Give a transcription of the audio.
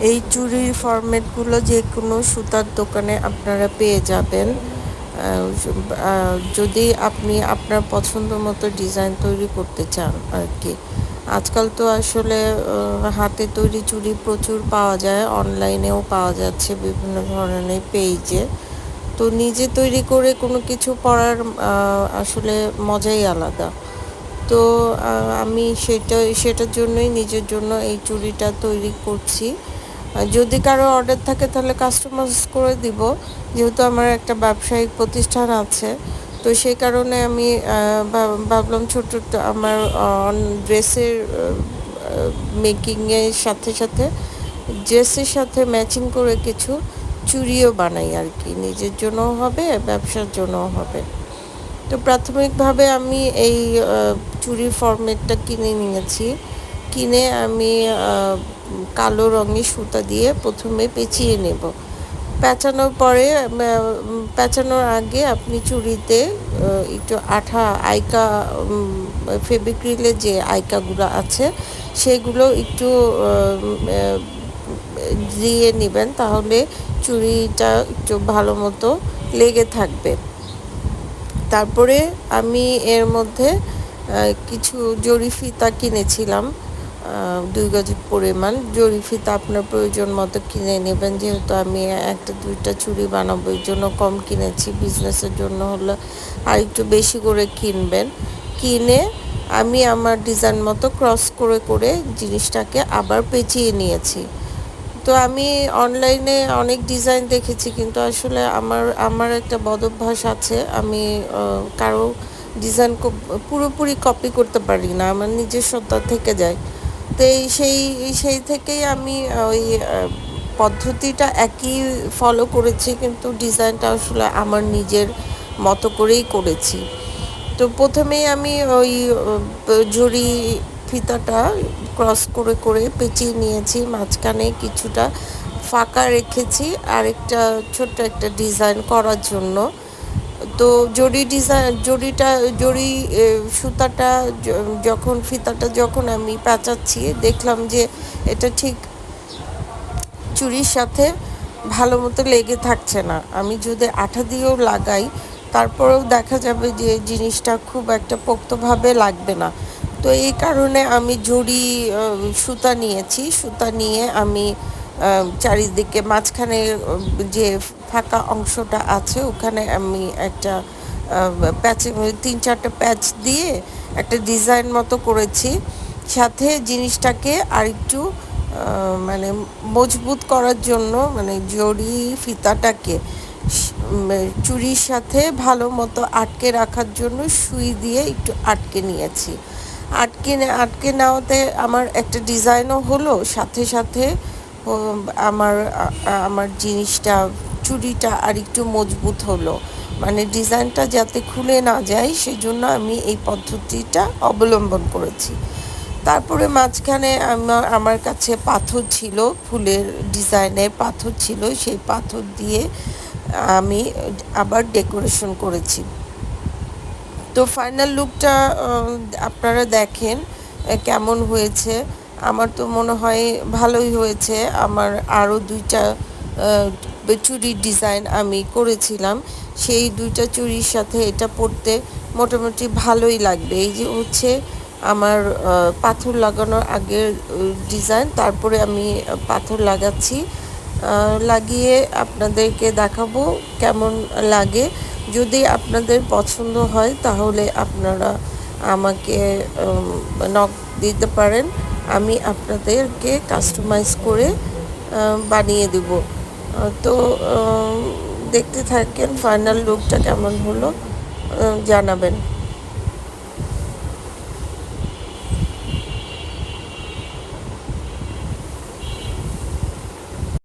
এই চুড়ির ফরম্যাটগুলো যে কোনো সুতার দোকানে আপনারা পেয়ে যাবেন। যদি আপনি আপনার পছন্দ মতো ডিজাইন তৈরি করতে চান আর কি। আজকাল তো আসলে হাতে তৈরি চুড়ি প্রচুর পাওয়া যায়, অনলাইনেও পাওয়া যাচ্ছে বিভিন্ন ধরনের পেজে। তো নিজে তৈরি করে কোনো কিছু পরার আসলে মজাই আলাদা। তো আমি সেটার জন্যই নিজের জন্য এই চুড়িটা তৈরি করছি। যদি কারো অর্ডার থাকে তাহলে কাস্টমাইজ করে দিব, যেহেতু আমার একটা ব্যবসায়িক প্রতিষ্ঠান আছে। তো সেই কারণে আমি ভাবলাম ছোট আমার ড্রেসের মেকিংয়ের সাথে সাথে ড্রেসের সাথে ম্যাচিং করে কিছু চুড়িও বানাই আর কি, নিজের জন্যও হবে ব্যবসার জন্যও হবে। তো প্রাথমিকভাবে আমি এই চুড়ির ফরম্যাটটা কিনে নিয়েছি। কিনে আমি কালো রঙের সুতা দিয়ে প্রথমে পেঁচিয়ে নেব। পেঁচানোর পরে পেঁচানোর আগে আপনি চুড়িতে একটু আইকা ফেব্রিক্রিলের যে আইকাগুলো আছে সেগুলো একটু দিয়ে নেবেন, তাহলে চুড়িটা একটু ভালো মতো লেগে থাকবে। তারপরে আমি এর মধ্যে কিছু জরি ফিতা কিনেছিলাম, 2 গজ পরিমাণ জরি ফিতা আপনার প্রয়োজন মতো কিনে নেবেন। যেহেতু আমি 1-2টা চুড়ি বানাবো এর জন্য কম কিনেছি, বিজনেসের জন্য হলে আর একটু বেশি করে কিনবেন। কিনে আমি আমার ডিজাইন মতো ক্রস করে করে জিনিসটাকে আবার পেঁচিয়ে নিয়েছি। তো আমি অনলাইনে অনেক ডিজাইন দেখেছি, কিন্তু আসলে আমার একটা বদভ্যাস আছে, আমি কারো ডিজাইন পুরোপুরি কপি করতে পারি না, আমার নিজস্বতা থেকে যায়। তো সেই থেকেই আমি ওই পদ্ধতিটা একই ফলো করেছি, কিন্তু ডিজাইনটা আসলে আমার নিজের মতো করেই করেছি। তো প্রথমেই আমি ওই জরি ফিতাটা ক্রস করে করে পেঁচিয়ে নিয়েছি, মাঝখানে কিছুটা ফাঁকা রেখেছি আরেকটা ছোট্ট একটা ডিজাইন করার জন্য। তো জরি সুতাটা যখন ফিতাটা যখন আমি পেঁচাচ্ছি দেখলাম যে এটা ঠিক চুড়ির সাথে ভালো মতো লেগে থাকছে না। আমি যদি আঠা দিয়েও লাগাই তারপরেও দেখা যাবে যে জিনিসটা খুব একটা পোক্তভাবে লাগবে না। তো এই কারণে আমি জরি সুতা নিয়েছি। সুতা নিয়ে আমি চারিদিকে মাঝখানে যে ফাঁকা অংশটা আছে ওখানে আমি একটা প্যাচে 3-4টা প্যাচ দিয়ে একটা ডিজাইন মতো করেছি। সাথে জিনিসটাকে আরেকটু মানে মজবুত করার জন্য, মানে জরি ফিতাটাকে চুড়ির সাথে ভালো মতো আটকে রাখার জন্য সুই দিয়ে একটু আটকে নিয়েছি। আটকে নেওয়াতে আমার একটা ডিজাইনও হলো, সাথে সাথে আমার জিনিসটা চুড়িটা আর একটু মজবুত হলো, মানে ডিজাইনটা যাতে খুলে না যায় সেজন্য আমি এই পদ্ধতিটা অবলম্বন করেছি। তারপরে মাঝখানে আমার কাছে পাথর ছিল, ফুলের ডিজাইনের পাথর ছিল, সেই পাথর দিয়ে আমি আবার ডেকোরেশন করেছি। তো ফাইনাল লুকটা আপনারা দেখেন কেমন হয়েছে। আমার তো মনে হয় ভালোই হয়েছে। আমার আরও 2টা চুড়ির ডিজাইন আমি করেছিলাম, সেই 2টা চুড়ির সাথে এটা পরতে মোটামুটি ভালোই লাগবে। এই যে হচ্ছে আমার পাথর লাগানোর আগের ডিজাইন, তারপরে আমি পাথর লাগাচ্ছি। লাগিয়ে আপনাদেরকে দেখাবো কেমন লাগে। যদি আপনাদের পছন্দ হয় তাহলে আপনারা আমাকে নক দিতে পারেন, আমি আপনাদেরকে কাস্টমাইজ করে বানিয়ে দেব। তো দেখতে থাকেন ফাইনাল লুকটা কেমন হলো জানাবেন।